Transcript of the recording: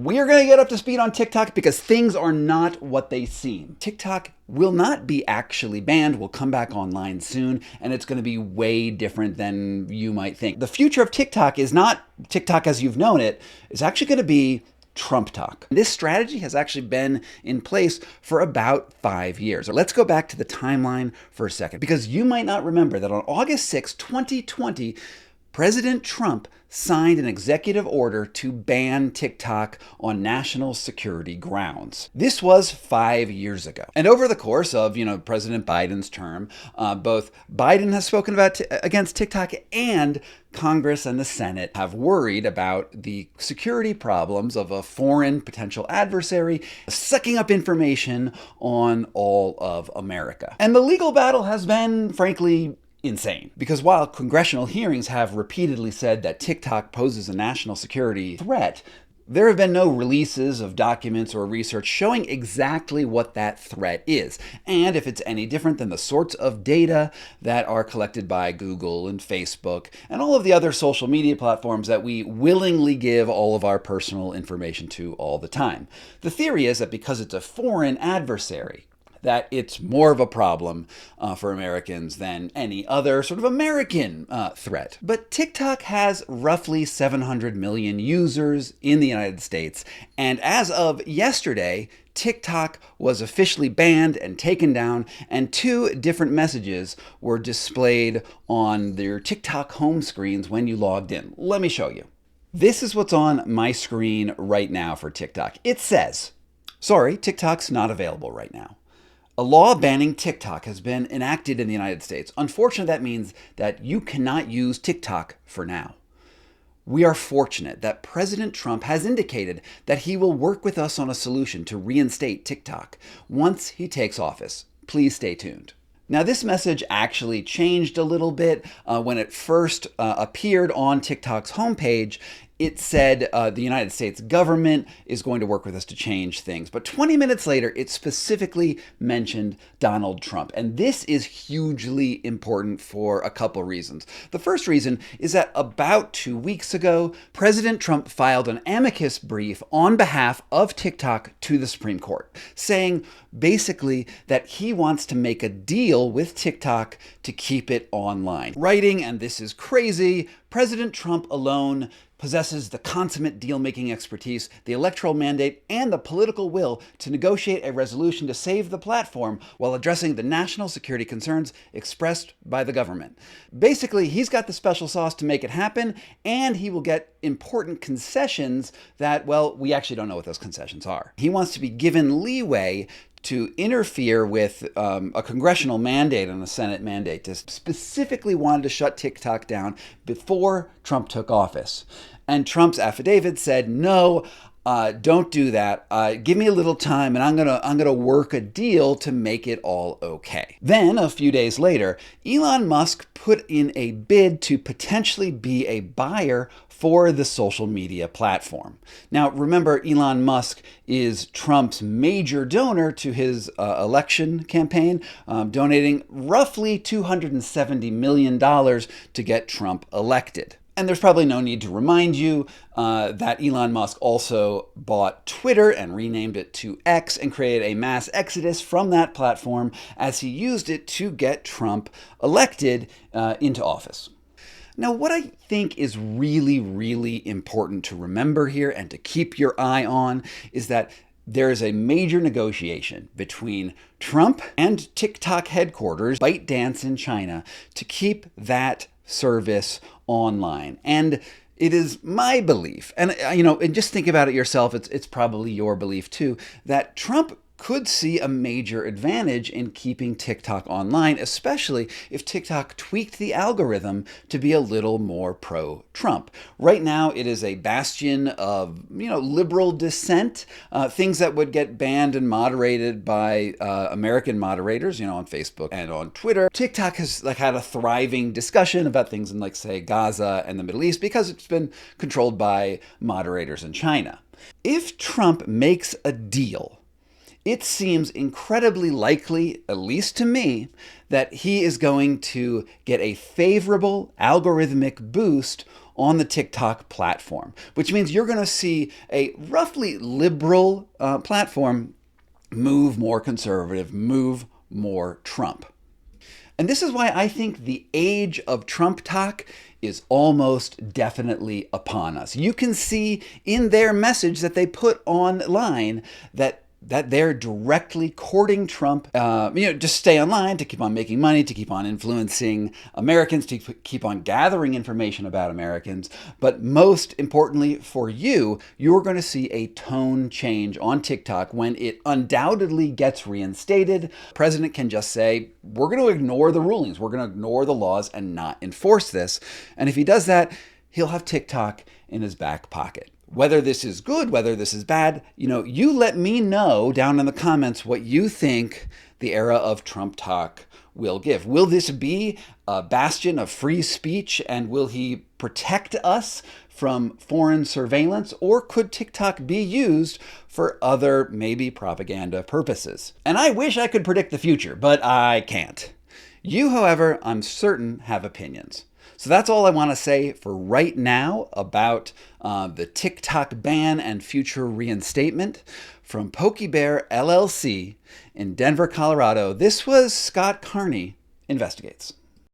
We're going to get up to speed on TikTok because things are not what they seem. TikTok will not be actually banned, will come back online soon, and it's going to be way different than you might think. The future of TikTok is not TikTok as you've known it, it's actually going to be TrumpTok. This strategy has actually been in place for about 5 years. Let's go back to the timeline for a second, because you might not remember that on August 6, 2020, President Trump signed an executive order to ban TikTok on national security grounds. This was 5 years ago. And over the course of, President Biden's term, both Biden has spoken about against TikTok, and Congress and the Senate have worried about the security problems of a foreign potential adversary sucking up information on all of America. And the legal battle has been, frankly, insane. Because while congressional hearings have repeatedly said that TikTok poses a national security threat, there have been no releases of documents or research showing exactly what that threat is, and if it's any different than the sorts of data that are collected by Google and Facebook and all of the other social media platforms that we willingly give all of our personal information to all the time. The theory is that because it's a foreign adversary, that it's more of a problem for Americans than any other sort of American threat. But TikTok has roughly 700 million users in the United States, and as of yesterday, TikTok was officially banned and taken down, and 2 different messages were displayed on their TikTok home screens when you logged in. Let me show you. This is what's on my screen right now for TikTok. It says, "Sorry, TikTok's not available right now. A law banning TikTok has been enacted in the United States. Unfortunately, that means that you cannot use TikTok for now. We are fortunate that President Trump has indicated that he will work with us on a solution to reinstate TikTok once he takes office. Please stay tuned." Now, this message actually changed a little bit. When it first appeared on TikTok's homepage, it said the United States government is going to work with us to change things. But 20 minutes later, it specifically mentioned Donald Trump. And this is hugely important for a couple reasons. The first reason is that about 2 weeks ago, President Trump filed an amicus brief on behalf of TikTok to the Supreme Court, saying basically that he wants to make a deal with TikTok to keep it online. Writing, and this is crazy, President Trump alone possesses the consummate deal-making expertise, the electoral mandate, and the political will to negotiate a resolution to save the platform while addressing the national security concerns expressed by the government. Basically, he's got the special sauce to make it happen, and he will get important concessions that, well, we actually don't know what those concessions are. He wants to be given leeway to interfere with a congressional mandate and a Senate mandate to specifically wanted to shut TikTok down before Trump took office. And Trump's affidavit said, no, don't do that. Give me a little time, and I'm gonna work a deal to make it all okay. Then, a few days later, Elon Musk put in a bid to potentially be a buyer for the social media platform. Now, remember, Elon Musk is Trump's major donor to his election campaign, donating roughly $270 million to get Trump elected. And there's probably no need to remind you that Elon Musk also bought Twitter and renamed it to X and created a mass exodus from that platform as he used it to get Trump elected into office. Now, what I think is really, really important to remember here and to keep your eye on is that there is a major negotiation between Trump and TikTok headquarters, ByteDance in China, to keep that service online. And it is my belief, and and just think about it yourself, it's probably your belief too, that Trump could see a major advantage in keeping TikTok online, especially if TikTok tweaked the algorithm to be a little more pro-Trump. Right now, it is a bastion of, liberal dissent, things that would get banned and moderated by American moderators, on Facebook and on Twitter. TikTok has had a thriving discussion about things in, say, Gaza and the Middle East because it's been controlled by moderators in China. If Trump makes a deal, it seems incredibly likely, at least to me, that he is going to get a favorable algorithmic boost on the TikTok platform, which means you're going to see a roughly liberal platform move more conservative, move more Trump. And this is why I think the age of TrumpTok is almost definitely upon us. You can see in their message that they put online that they're directly courting Trump, just stay online, to keep on making money, to keep on influencing Americans, to keep on gathering information about Americans. But most importantly for you, you're going to see a tone change on TikTok when it undoubtedly gets reinstated. The president can just say, we're going to ignore the rulings, we're going to ignore the laws and not enforce this. And if he does that, he'll have TikTok in his back pocket. Whether this is good, whether this is bad, you let me know down in the comments what you think the era of TrumpTok will give. Will this be a bastion of free speech, and will he protect us from foreign surveillance, or could TikTok be used for other, maybe propaganda purposes? And I wish I could predict the future, but I can't. You, however, I'm certain have opinions. So that's all I want to say for right now about the TikTok ban and future reinstatement. From PokeyBear LLC in Denver, Colorado, this was Scott Carney Investigates.